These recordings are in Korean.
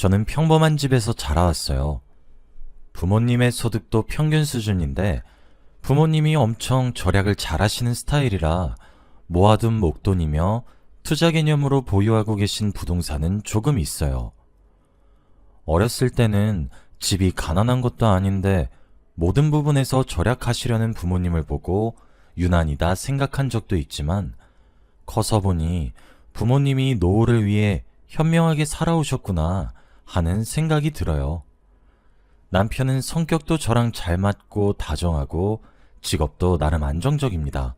저는 평범한 집에서 자라왔어요. 부모님의 소득도 평균 수준인데 부모님이 엄청 절약을 잘하시는 스타일이라 모아둔 목돈이며 투자 개념으로 보유하고 계신 부동산은 조금 있어요. 어렸을 때는 집이 가난한 것도 아닌데 모든 부분에서 절약하시려는 부모님을 보고 유난이다 생각한 적도 있지만 커서 보니 부모님이 노후를 위해 현명하게 살아오셨구나 하는 생각이 들어요. 남편은 성격도 저랑 잘 맞고 다정하고 직업도 나름 안정적입니다.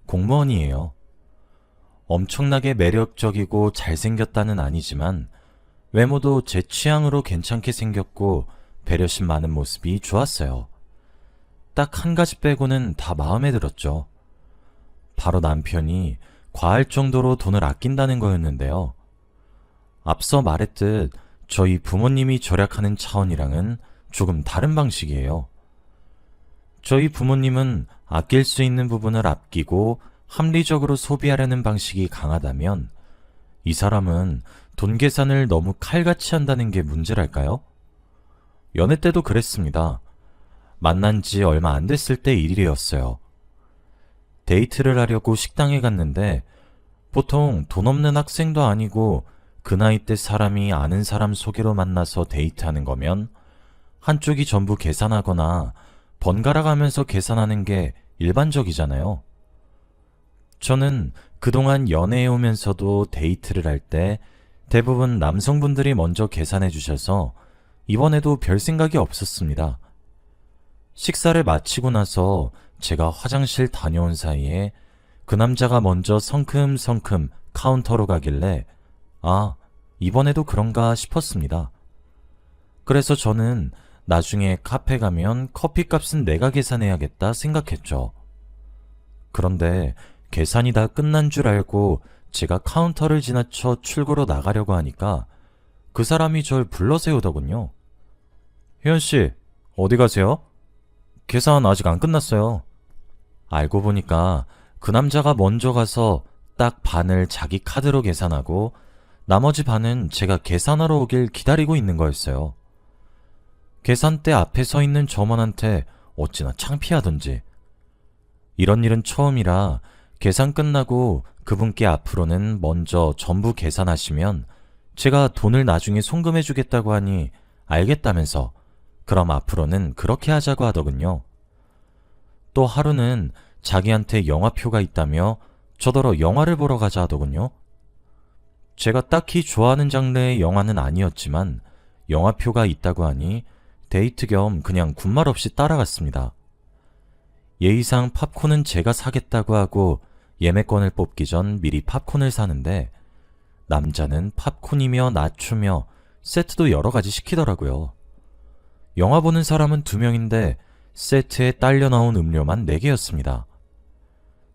공무원이에요. 엄청나게 매력적이고 잘생겼다는 아니지만 외모도 제 취향으로 괜찮게 생겼고 배려심 많은 모습이 좋았어요. 딱 한 가지 빼고는 다 마음에 들었죠. 바로 남편이 과할 정도로 돈을 아낀다는 거였는데요. 앞서 말했듯 저희 부모님이 절약하는 차원이랑은 조금 다른 방식이에요. 저희 부모님은 아낄 수 있는 부분을 아끼고 합리적으로 소비하려는 방식이 강하다면 이 사람은 돈 계산을 너무 칼같이 한다는 게 문제랄까요? 연애 때도 그랬습니다. 만난 지 얼마 안 됐을 때 일이었어요. 데이트를 하려고 식당에 갔는데 보통 돈 없는 학생도 아니고 그 나이 때 사람이 아는 사람 소개로 만나서 데이트하는 거면 한쪽이 전부 계산하거나 번갈아 가면서 계산하는 게 일반적이잖아요. 저는 그동안 연애해 오면서도 데이트를 할 때 대부분 남성분들이 먼저 계산해 주셔서 이번에도 별 생각이 없었습니다. 식사를 마치고 나서 제가 화장실 다녀온 사이에 그 남자가 먼저 성큼성큼 카운터로 가길래 아, 이번에도 그런가 싶었습니다. 그래서 저는 나중에 카페 가면 커피값은 내가 계산해야겠다 생각했죠. 그런데 계산이 다 끝난 줄 알고 제가 카운터를 지나쳐 출구로 나가려고 하니까 그 사람이 절 불러세우더군요. 혜연씨, 어디 가세요? 계산 아직 안 끝났어요. 알고 보니까 그 남자가 먼저 가서 딱 반을 자기 카드로 계산하고 나머지 반은 제가 계산하러 오길 기다리고 있는 거였어요. 계산대 앞에 서 있는 점원한테 어찌나 창피하던지. 이런 일은 처음이라 계산 끝나고 그분께 앞으로는 먼저 전부 계산하시면 제가 돈을 나중에 송금해주겠다고 하니 알겠다면서 그럼 앞으로는 그렇게 하자고 하더군요. 또 하루는 자기한테 영화표가 있다며 저더러 영화를 보러 가자 하더군요. 제가 딱히 좋아하는 장르의 영화는 아니었지만 영화표가 있다고 하니 데이트 겸 그냥 군말 없이 따라갔습니다. 예의상 팝콘은 제가 사겠다고 하고 예매권을 뽑기 전 미리 팝콘을 사는데 남자는 팝콘이며 나초며 세트도 여러 가지 시키더라고요. 영화 보는 사람은 2명인데 세트에 딸려 나온 음료만 4개였습니다.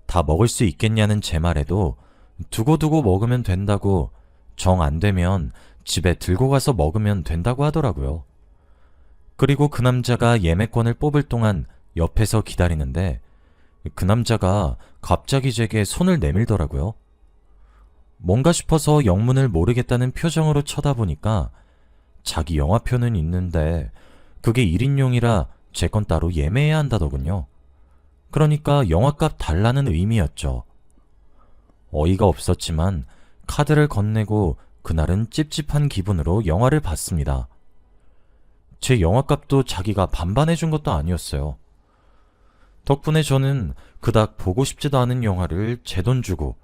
다 먹을 수 있겠냐는 제 말에도 두고두고 먹으면 된다고 정 안 되면 집에 들고 가서 먹으면 된다고 하더라고요. 그리고 그 남자가 예매권을 뽑을 동안 옆에서 기다리는데 그 남자가 갑자기 제게 손을 내밀더라고요. 뭔가 싶어서 영문을 모르겠다는 표정으로 쳐다보니까 자기 영화표는 있는데 그게 1인용이라 제 건 따로 예매해야 한다더군요. 그러니까 영화값 달라는 의미였죠. 어이가 없었지만 카드를 건네고 그날은 찝찝한 기분으로 영화를 봤습니다. 제 영화값도 자기가 반반해준 것도 아니었어요. 덕분에 저는 그닥 보고 싶지도 않은 영화를 제 돈 주고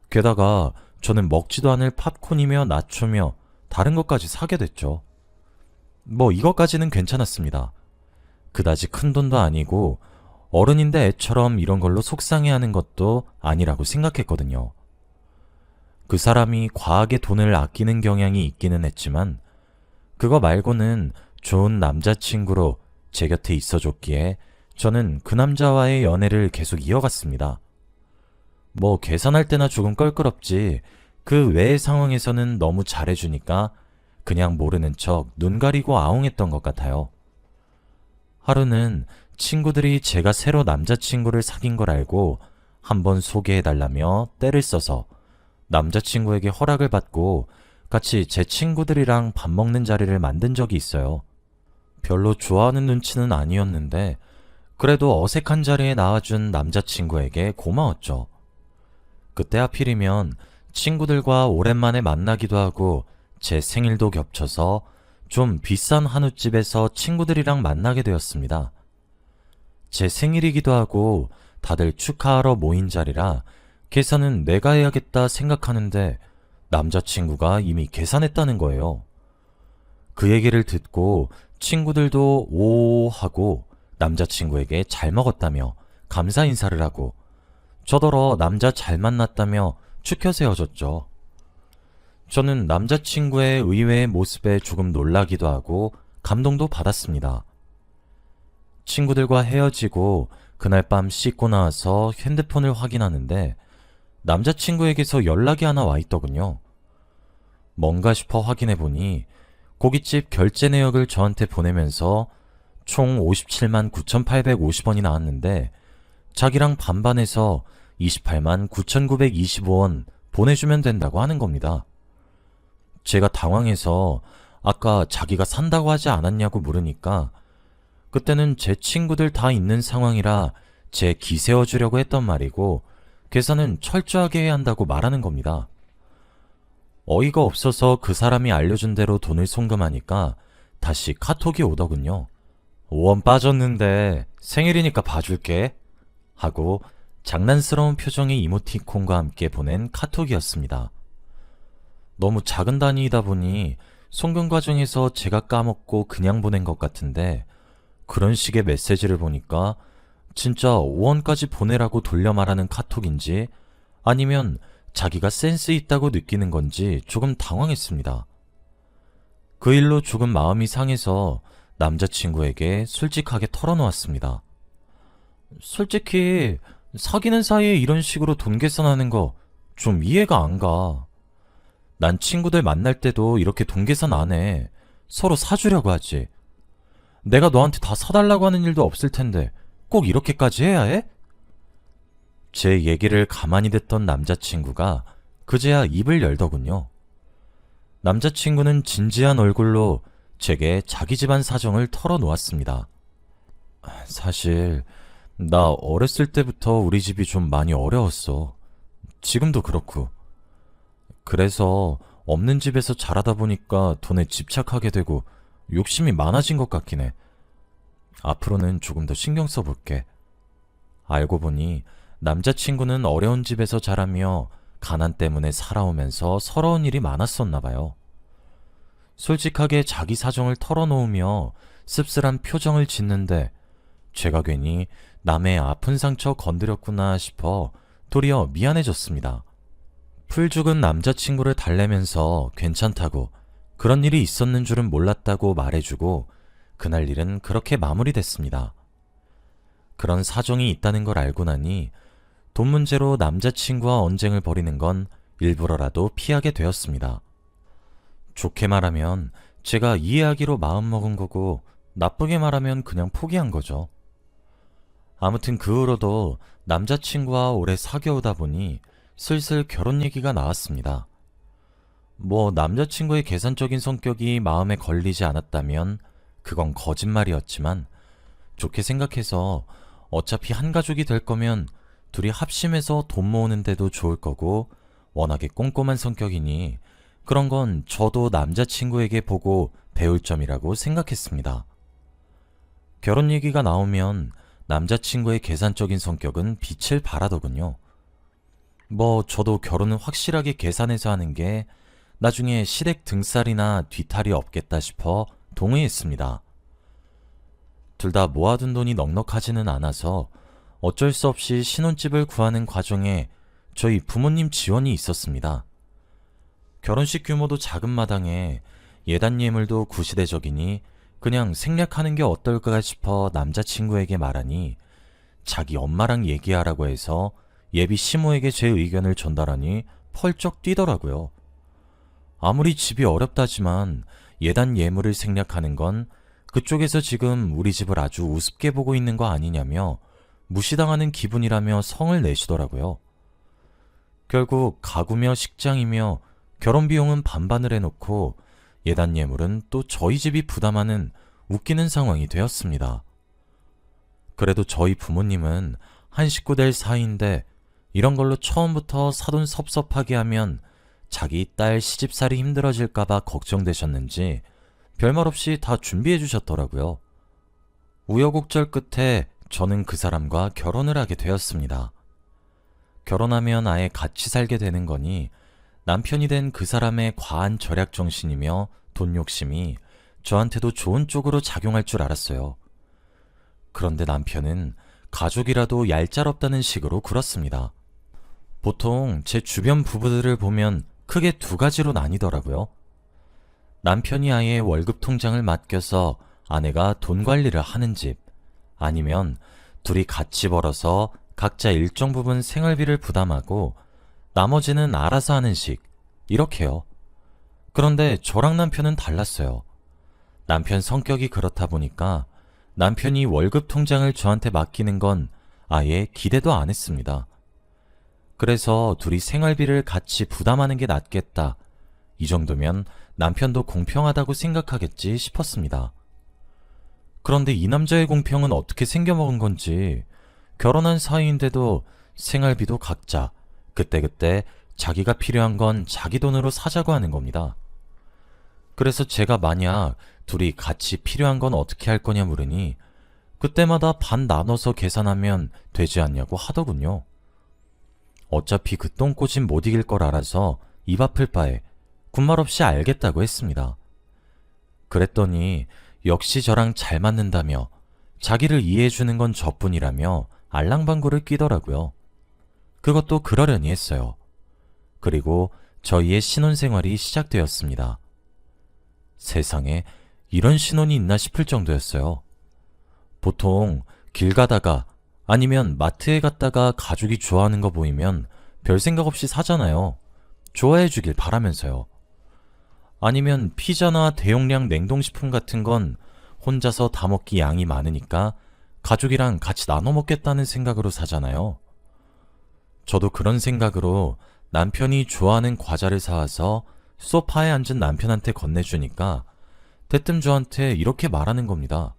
게다가 저는 먹지도 않을 팝콘이며 나초며 다른 것까지 사게 됐죠. 뭐 이것까지는 괜찮았습니다. 그다지 큰 돈도 아니고 어른인데 애처럼 이런 걸로 속상해하는 것도 아니라고 생각했거든요. 그 사람이 과하게 돈을 아끼는 경향이 있기는 했지만 그거 말고는 좋은 남자친구로 제 곁에 있어줬기에 저는 그 남자와의 연애를 계속 이어갔습니다. 뭐 계산할 때나 조금 껄끄럽지 그 외의 상황에서는 너무 잘해주니까 그냥 모르는 척 눈 가리고 아웅했던 것 같아요. 하루는 친구들이 제가 새로 남자친구를 사귄 걸 알고 한번 소개해달라며 떼를 써서 남자친구에게 허락을 받고 같이 제 친구들이랑 밥 먹는 자리를 만든 적이 있어요. 별로 좋아하는 눈치는 아니었는데 그래도 어색한 자리에 나와준 남자친구에게 고마웠죠. 그때 하필이면 친구들과 오랜만에 만나기도 하고 제 생일도 겹쳐서 좀 비싼 한우집에서 친구들이랑 만나게 되었습니다. 제 생일이기도 하고 다들 축하하러 모인 자리라 계산은 내가 해야겠다 생각하는데 남자친구가 이미 계산했다는 거예요. 그 얘기를 듣고 친구들도 오 하고 남자친구에게 잘 먹었다며 감사 인사를 하고 저더러 남자 잘 만났다며 축혀서 헤어졌죠. 저는 남자친구의 의외의 모습에 조금 놀라기도 하고 감동도 받았습니다. 친구들과 헤어지고 그날 밤 씻고 나와서 핸드폰을 확인하는데 남자친구에게서 연락이 하나 와 있더군요. 뭔가 싶어 확인해보니 고깃집 결제 내역을 저한테 보내면서 총 57만 9,850원이 나왔는데 자기랑 반반해서 28만 9,925원 보내주면 된다고 하는 겁니다. 제가 당황해서 아까 자기가 산다고 하지 않았냐고 물으니까 그때는 제 친구들 다 있는 상황이라 제 기세워주려고 했던 말이고 계산은 철저하게 해야 한다고 말하는 겁니다. 어이가 없어서 그 사람이 알려준 대로 돈을 송금하니까 다시 카톡이 오더군요. 5원 빠졌는데 생일이니까 봐줄게 하고 장난스러운 표정의 이모티콘과 함께 보낸 카톡이었습니다. 너무 작은 단위이다 보니 송금 과정에서 제가 까먹고 그냥 보낸 것 같은데 그런 식의 메시지를 보니까 진짜 5원까지 보내라고 돌려 말하는 카톡인지 아니면 자기가 센스 있다고 느끼는 건지 조금 당황했습니다. 그 일로 조금 마음이 상해서 남자친구에게 솔직하게 털어놓았습니다. 솔직히 사귀는 사이에 이런 식으로 돈 계산하는 거 좀 이해가 안 가. 난 친구들 만날 때도 이렇게 돈 계산 안 해. 서로 사주려고 하지. 내가 너한테 다 사달라고 하는 일도 없을 텐데 꼭 이렇게까지 해야 해? 제 얘기를 가만히 듣던 남자친구가 그제야 입을 열더군요. 남자친구는 진지한 얼굴로 제게 자기 집안 사정을 털어놓았습니다. 사실 나 어렸을 때부터 우리 집이 좀 많이 어려웠어. 지금도 그렇고. 그래서 없는 집에서 자라다 보니까 돈에 집착하게 되고 욕심이 많아진 것 같긴 해. 앞으로는 조금 더 신경 써볼게. 알고 보니 남자친구는 어려운 집에서 자라며 가난 때문에 살아오면서 서러운 일이 많았었나 봐요. 솔직하게 자기 사정을 털어놓으며 씁쓸한 표정을 짓는데 제가 괜히 남의 아픈 상처 건드렸구나 싶어 도리어 미안해졌습니다. 풀 죽은 남자친구를 달래면서 괜찮다고 그런 일이 있었는 줄은 몰랐다고 말해주고 그날 일은 그렇게 마무리됐습니다. 그런 사정이 있다는 걸 알고 나니 돈 문제로 남자친구와 언쟁을 벌이는 건 일부러라도 피하게 되었습니다. 좋게 말하면 제가 이해하기로 마음먹은 거고 나쁘게 말하면 그냥 포기한 거죠. 아무튼 그 후로도 남자친구와 오래 사귀어오다 보니 슬슬 결혼 얘기가 나왔습니다. 뭐 남자친구의 계산적인 성격이 마음에 걸리지 않았다면 그건 거짓말이었지만 좋게 생각해서 어차피 한 가족이 될 거면 둘이 합심해서 돈 모으는 데도 좋을 거고 워낙에 꼼꼼한 성격이니 그런 건 저도 남자친구에게 보고 배울 점이라고 생각했습니다. 결혼 얘기가 나오면 남자친구의 계산적인 성격은 빛을 발하더군요. 뭐 저도 결혼은 확실하게 계산해서 하는 게 나중에 시댁 등살이나 뒤탈이 없겠다 싶어 동의했습니다. 둘 다 모아둔 돈이 넉넉하지는 않아서 어쩔 수 없이 신혼집을 구하는 과정에 저희 부모님 지원이 있었습니다. 결혼식 규모도 작은 마당에 예단 예물도 구시대적이니 그냥 생략하는 게 어떨까 싶어 남자친구에게 말하니 자기 엄마랑 얘기하라고 해서 예비 시모에게 제 의견을 전달하니 펄쩍 뛰더라고요. 아무리 집이 어렵다지만 예단 예물을 생략하는 건 그쪽에서 지금 우리 집을 아주 우습게 보고 있는 거 아니냐며 무시당하는 기분이라며 성을 내시더라고요. 결국 가구며 식장이며 결혼 비용은 반반을 해놓고 예단 예물은 또 저희 집이 부담하는 웃기는 상황이 되었습니다. 그래도 저희 부모님은 한 식구 될 사이인데 이런 걸로 처음부터 사돈 섭섭하게 하면 자기 딸 시집살이 힘들어질까봐 걱정되셨는지 별말 없이 다 준비해 주셨더라고요. 우여곡절 끝에 저는 그 사람과 결혼을 하게 되었습니다. 결혼하면 아예 같이 살게 되는 거니 남편이 된 그 사람의 과한 절약 정신이며 돈 욕심이 저한테도 좋은 쪽으로 작용할 줄 알았어요. 그런데 남편은 가족이라도 얄짤없다는 식으로 굴었습니다. 보통 제 주변 부부들을 보면 크게 두 가지로 나뉘더라고요. 남편이 아예 월급 통장을 맡겨서 아내가 돈 관리를 하는 집, 아니면 둘이 같이 벌어서 각자 일정 부분 생활비를 부담하고 나머지는 알아서 하는 식, 이렇게요. 그런데 저랑 남편은 달랐어요. 남편 성격이 그렇다 보니까 남편이 월급 통장을 저한테 맡기는 건 아예 기대도 안 했습니다. 그래서 둘이 생활비를 같이 부담하는 게 낫겠다. 이 정도면 남편도 공평하다고 생각하겠지 싶었습니다. 그런데 이 남자의 공평은 어떻게 생겨먹은 건지 결혼한 사이인데도 생활비도 각자 그때그때 자기가 필요한 건 자기 돈으로 사자고 하는 겁니다. 그래서 제가 만약 둘이 같이 필요한 건 어떻게 할 거냐 물으니 그때마다 반 나눠서 계산하면 되지 않냐고 하더군요. 어차피 그 똥꼬집 못 이길 걸 알아서 입 아플 바에 군말 없이 알겠다고 했습니다. 그랬더니 역시 저랑 잘 맞는다며 자기를 이해해주는 건 저뿐이라며 알랑방구를 끼더라고요. 그것도 그러려니 했어요. 그리고 저희의 신혼생활이 시작되었습니다. 세상에 이런 신혼이 있나 싶을 정도였어요. 보통 길 가다가 아니면 마트에 갔다가 가족이 좋아하는 거 보이면 별 생각 없이 사잖아요. 좋아해 주길 바라면서요. 아니면 피자나 대용량 냉동식품 같은 건 혼자서 다 먹기 양이 많으니까 가족이랑 같이 나눠 먹겠다는 생각으로 사잖아요. 저도 그런 생각으로 남편이 좋아하는 과자를 사와서 소파에 앉은 남편한테 건네주니까 대뜸 저한테 이렇게 말하는 겁니다.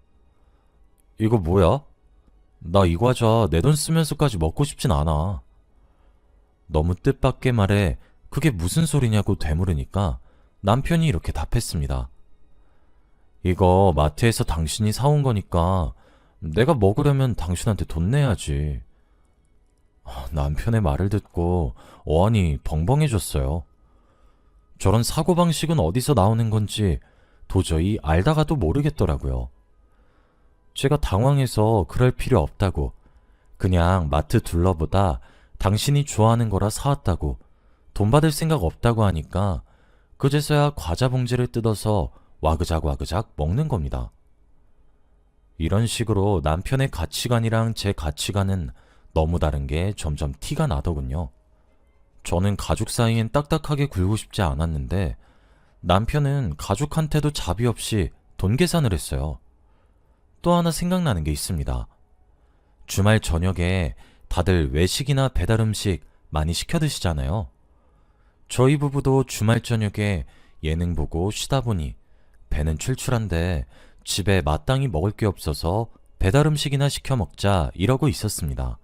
이거 뭐야? 나 이 과자 내 돈 쓰면서까지 먹고 싶진 않아. 너무 뜻밖의 말에 그게 무슨 소리냐고 되물으니까 남편이 이렇게 답했습니다. 이거 마트에서 당신이 사온 거니까 내가 먹으려면 당신한테 돈 내야지. 남편의 말을 듣고 어안이 벙벙해졌어요. 저런 사고방식은 어디서 나오는 건지 도저히 알다가도 모르겠더라고요. 제가 당황해서 그럴 필요 없다고, 그냥 마트 둘러보다 당신이 좋아하는 거라 사왔다고, 돈 받을 생각 없다고 하니까 그제서야 과자 봉지를 뜯어서 와그작 먹는 겁니다. 이런 식으로 남편의 가치관이랑 제 가치관은 너무 다른 게 점점 티가 나더군요. 저는 가족 사이엔 딱딱하게 굴고 싶지 않았는데 남편은 가족한테도 자비 없이 돈 계산을 했어요. 또 하나 생각나는 게 있습니다. 주말 저녁에 다들 외식이나 배달 음식 많이 시켜 드시잖아요. 저희 부부도 주말 저녁에 예능 보고 쉬다 보니 배는 출출한데 집에 마땅히 먹을 게 없어서 배달 음식이나 시켜 먹자 이러고 있었습니다.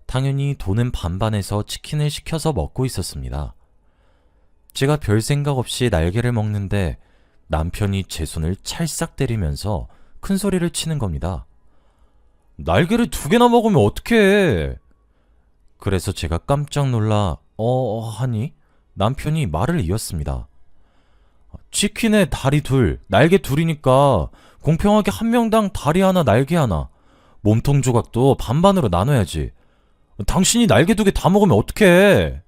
당연히 돈은 반반해서 치킨을 시켜서 먹고 있었습니다. 제가 별 생각 없이 날개를 먹는데 남편이 제 손을 찰싹 때리면서 큰 소리를 치는 겁니다. 날개를 2개나 먹으면 어떡해? 그래서 제가 깜짝 놀라 하니 남편이 말을 이었습니다. 치킨에 다리 2, 날개 2이니까 공평하게 한 명당 다리 하나, 날개 하나, 몸통 조각도 반반으로 나눠야지. 당신이 날개 2개 다 먹으면 어떡해?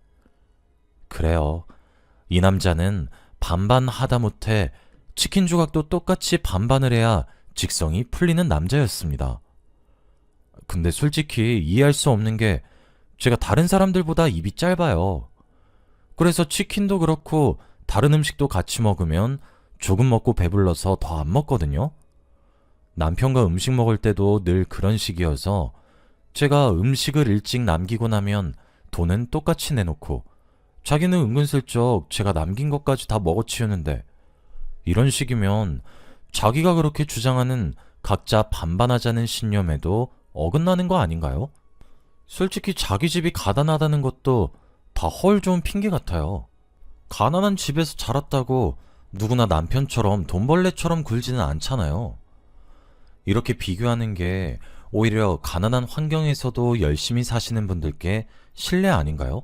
그래요. 이 남자는 반반 하다못해 치킨 조각도 똑같이 반반을 해야 직성이 풀리는 남자였습니다. 근데 솔직히 이해할 수 없는 게 제가 다른 사람들보다 입이 짧아요. 그래서 치킨도 그렇고 다른 음식도 같이 먹으면 조금 먹고 배불러서 더 안 먹거든요. 남편과 음식 먹을 때도 늘 그런 식이어서 제가 음식을 일찍 남기고 나면 돈은 똑같이 내놓고 자기는 은근슬쩍 제가 남긴 것까지 다 먹어치우는데 이런 식이면 자기가 그렇게 주장하는 각자 반반하자는 신념에도 어긋나는 거 아닌가요? 솔직히 자기 집이 가난하다는 것도 다 헐 좋은 핑계 같아요. 가난한 집에서 자랐다고 누구나 남편처럼 돈벌레처럼 굴지는 않잖아요. 이렇게 비교하는 게 오히려 가난한 환경에서도 열심히 사시는 분들께 신뢰 아닌가요?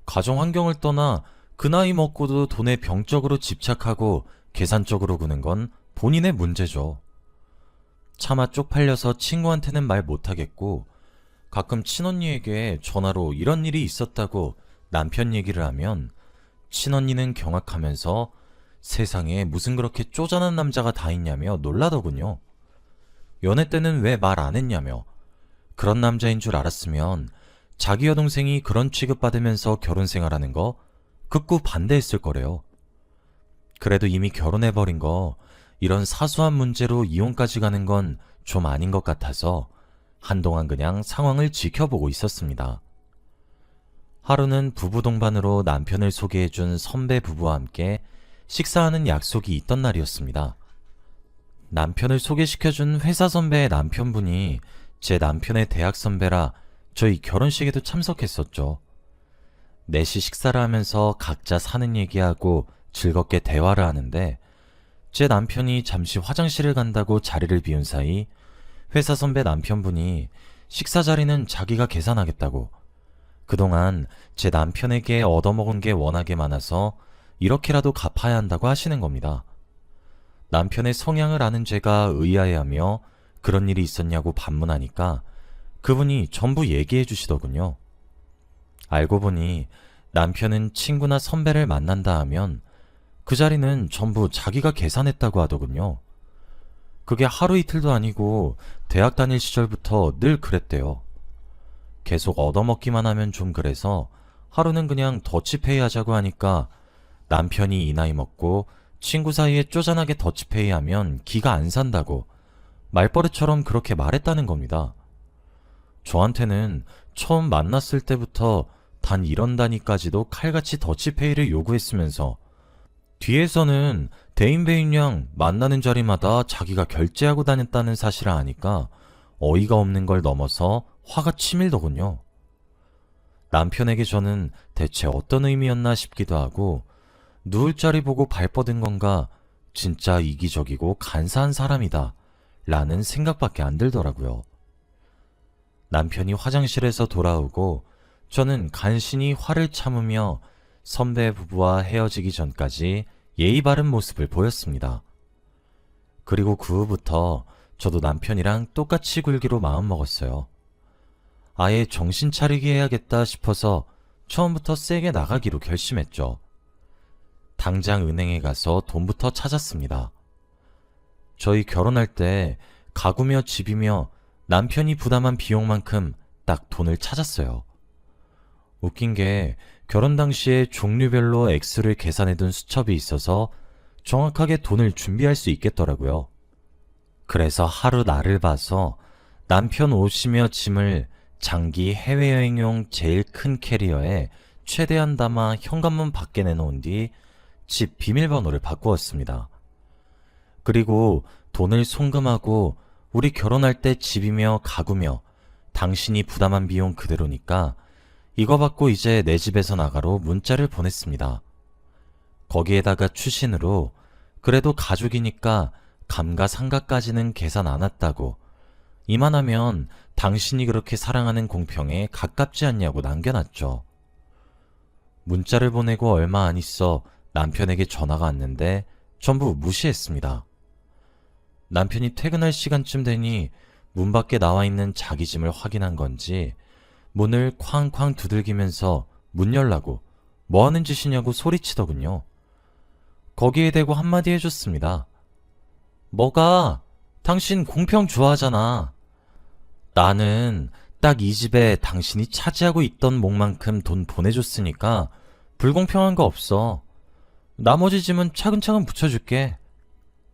가정 환경을 떠나 그 나이 먹고도 돈에 병적으로 집착하고 계산적으로 구는 건 본인의 문제죠. 차마 쪽팔려서 친구한테는 말 못하겠고 가끔 친언니에게 전화로 이런 일이 있었다고 남편 얘기를 하면 친언니는 경악하면서 세상에 무슨 그렇게 쪼잔한 남자가 다 있냐며 놀라더군요. 연애 때는 왜 말 안 했냐며 그런 남자인 줄 알았으면 자기 여동생이 그런 취급받으면서 결혼 생활하는 거 극구 반대했을 거래요. 그래도 이미 결혼해버린 거 이런 사소한 문제로 이혼까지 가는 건 좀 아닌 것 같아서 한동안 그냥 상황을 지켜보고 있었습니다. 하루는 부부 동반으로 남편을 소개해준 선배 부부와 함께 식사하는 약속이 있던 날이었습니다. 남편을 소개시켜준 회사 선배의 남편분이 제 남편의 대학 선배라 저희 결혼식에도 참석했었죠. 넷이 식사를 하면서 각자 사는 얘기하고 즐겁게 대화를 하는데 제 남편이 잠시 화장실을 간다고 자리를 비운 사이 회사 선배 남편분이 식사 자리는 자기가 계산하겠다고 그동안 제 남편에게 얻어먹은 게 워낙에 많아서 이렇게라도 갚아야 한다고 하시는 겁니다. 남편의 성향을 아는 제가 의아해하며 그런 일이 있었냐고 반문하니까 그분이 전부 얘기해 주시더군요. 알고 보니 남편은 친구나 선배를 만난다 하면 그 자리는 전부 자기가 계산했다고 하더군요. 그게 하루 이틀도 아니고 대학 다닐 시절부터 늘 그랬대요. 계속 얻어먹기만 하면 좀 그래서 하루는 그냥 더치페이 하자고 하니까 남편이 이 나이 먹고 친구 사이에 쪼잔하게 더치페이 하면 기가 안 산다고 말버릇처럼 그렇게 말했다는 겁니다. 저한테는 처음 만났을 때부터 단 이런 단위까지도 칼같이 더치페이를 요구했으면서 뒤에서는 대인배인양 만나는 자리마다 자기가 결제하고 다녔다는 사실을 아니까 어이가 없는 걸 넘어서 화가 치밀더군요. 남편에게 저는 대체 어떤 의미였나 싶기도 하고 누울 자리 보고 발뻗은 건가 진짜 이기적이고 간사한 사람이다 라는 생각밖에 안 들더라고요. 남편이 화장실에서 돌아오고 저는 간신히 화를 참으며 선배 부부와 헤어지기 전까지 예의 바른 모습을 보였습니다. 그리고 그 후부터 저도 남편이랑 똑같이 굴기로 마음먹었어요. 아예 정신 차리게 해야겠다 싶어서 처음부터 세게 나가기로 결심했죠. 당장 은행에 가서 돈부터 찾았습니다. 저희 결혼할 때 가구며 집이며 남편이 부담한 비용만큼 딱 돈을 찾았어요. 웃긴 게 결혼 당시에 종류별로 액수를 계산해둔 수첩이 있어서 정확하게 돈을 준비할 수 있겠더라고요. 그래서 하루 날을 봐서 남편 옷이며 짐을 장기 해외여행용 제일 큰 캐리어에 최대한 담아 현관문 밖에 내놓은 뒤 집 비밀번호를 바꾸었습니다. 그리고 돈을 송금하고 우리 결혼할 때 집이며 가구며 당신이 부담한 비용 그대로니까 이거 받고 이제 내 집에서 나가로 문자를 보냈습니다. 거기에다가 추신으로 그래도 가족이니까 감가상가까지는 계산 안 했다고 이만하면 당신이 그렇게 사랑하는 공평에 가깝지 않냐고 남겨놨죠. 문자를 보내고 얼마 안 있어 남편에게 전화가 왔는데 전부 무시했습니다. 남편이 퇴근할 시간쯤 되니 문 밖에 나와 있는 자기 짐을 확인한 건지 문을 쾅쾅 두들기면서 문 열라고 뭐 하는 짓이냐고 소리치더군요. 거기에 대고 한마디 해줬습니다. 뭐가? 당신 공평 좋아하잖아. 나는 딱 이 집에 당신이 차지하고 있던 몫만큼 돈 보내줬으니까 불공평한 거 없어. 나머지 짐은 차근차근 붙여줄게.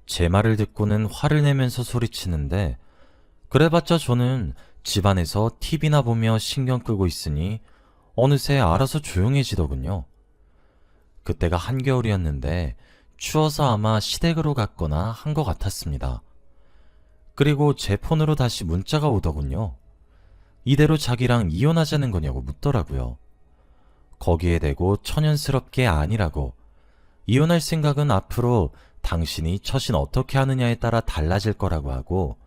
제 말을 듣고는 화를 내면서 소리치는데 그래봤자 저는 집안에서 TV나 보며 신경 끄고 있으니 어느새 알아서 조용해지더군요. 그때가 한겨울이었는데 추워서 아마 시댁으로 갔거나 한 것 같았습니다. 그리고 제 폰으로 다시 문자가 오더군요. 이대로 자기랑 이혼하자는 거냐고 묻더라고요. 거기에 대고 천연스럽게 아니라고, 이혼할 생각은 앞으로 당신이 처신 어떻게 하느냐에 따라 달라질 거라고 하고,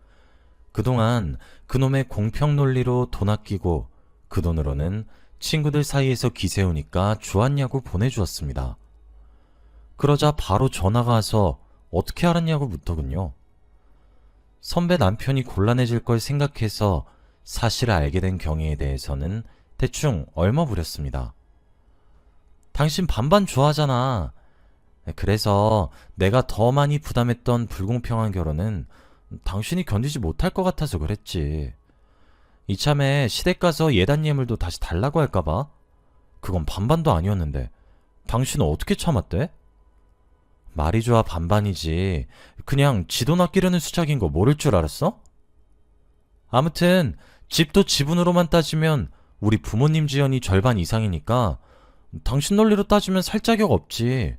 그동안 그놈의 공평 논리로 돈 아끼고 그 돈으로는 친구들 사이에서 기세우니까 좋았냐고 보내주었습니다. 그러자 바로 전화가 와서 어떻게 알았냐고 묻더군요. 선배 남편이 곤란해질 걸 생각해서 사실을 알게 된 경위에 대해서는 대충 얽어부렸습니다. 당신 반반 좋아하잖아. 그래서 내가 더 많이 부담했던 불공평한 결혼은 당신이 견디지 못할 것 같아서 그랬지. 이참에 시댁 가서 예단 예물도 다시 달라고 할까봐? 그건 반반도 아니었는데 당신은 어떻게 참았대? 말이 좋아 반반이지. 그냥 지 돈 아끼려는 수작인 거 모를 줄 알았어? 아무튼 집도 지분으로만 따지면 우리 부모님 지연이 절반 이상이니까 당신 논리로 따지면 살 자격 없지.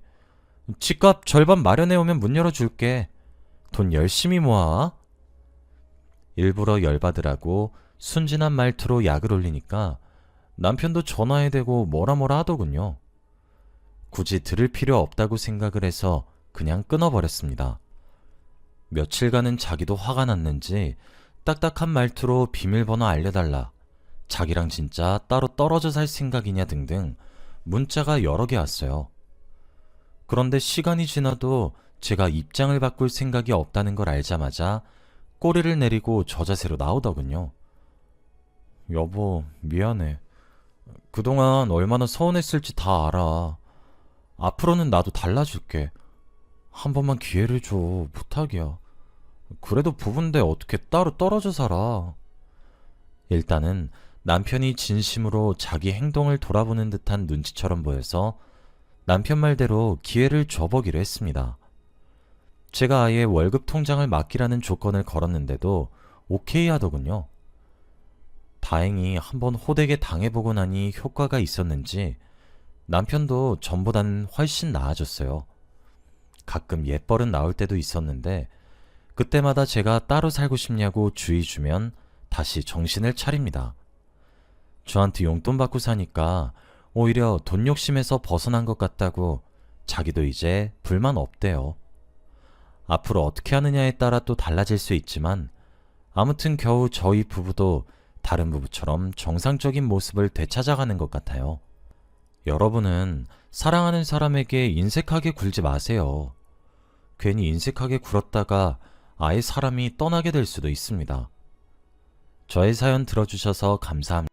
집값 절반 마련해오면 문 열어줄게. 돈 열심히 모아. 일부러 열받으라고 순진한 말투로 약을 올리니까 남편도 전화에 대고 뭐라 하더군요. 굳이 들을 필요 없다고 생각을 해서 그냥 끊어버렸습니다. 며칠간은 자기도 화가 났는지 딱딱한 말투로 비밀번호 알려달라, 자기랑 진짜 따로 떨어져 살 생각이냐 등등 문자가 여러 개 왔어요. 그런데 시간이 지나도 제가 입장을 바꿀 생각이 없다는 걸 알자마자 꼬리를 내리고 저 자세로 나오더군요. 여보, 미안해. 그동안 얼마나 서운했을지 다 알아. 앞으로는 나도 달라질게. 한 번만 기회를 줘. 부탁이야. 그래도 부부인데 어떻게 따로 떨어져 살아. 일단은 남편이 진심으로 자기 행동을 돌아보는 듯한 눈치처럼 보여서 남편 말대로 기회를 줘보기로 했습니다. 제가 아예 월급 통장을 맡기라는 조건을 걸었는데도 오케이 하더군요. 다행히 한번 호되게 당해보고 나니 효과가 있었는지 남편도 전보다는 훨씬 나아졌어요. 가끔 예뻘은 나올 때도 있었는데 그때마다 제가 따로 살고 싶냐고 주의 주면 다시 정신을 차립니다. 저한테 용돈 받고 사니까 오히려 돈 욕심에서 벗어난 것 같다고 자기도 이제 불만 없대요. 앞으로 어떻게 하느냐에 따라 또 달라질 수 있지만 아무튼 겨우 저희 부부도 다른 부부처럼 정상적인 모습을 되찾아가는 것 같아요. 여러분은 사랑하는 사람에게 인색하게 굴지 마세요. 괜히 인색하게 굴었다가 아예 사람이 떠나게 될 수도 있습니다. 저의 사연 들어주셔서 감사합니다.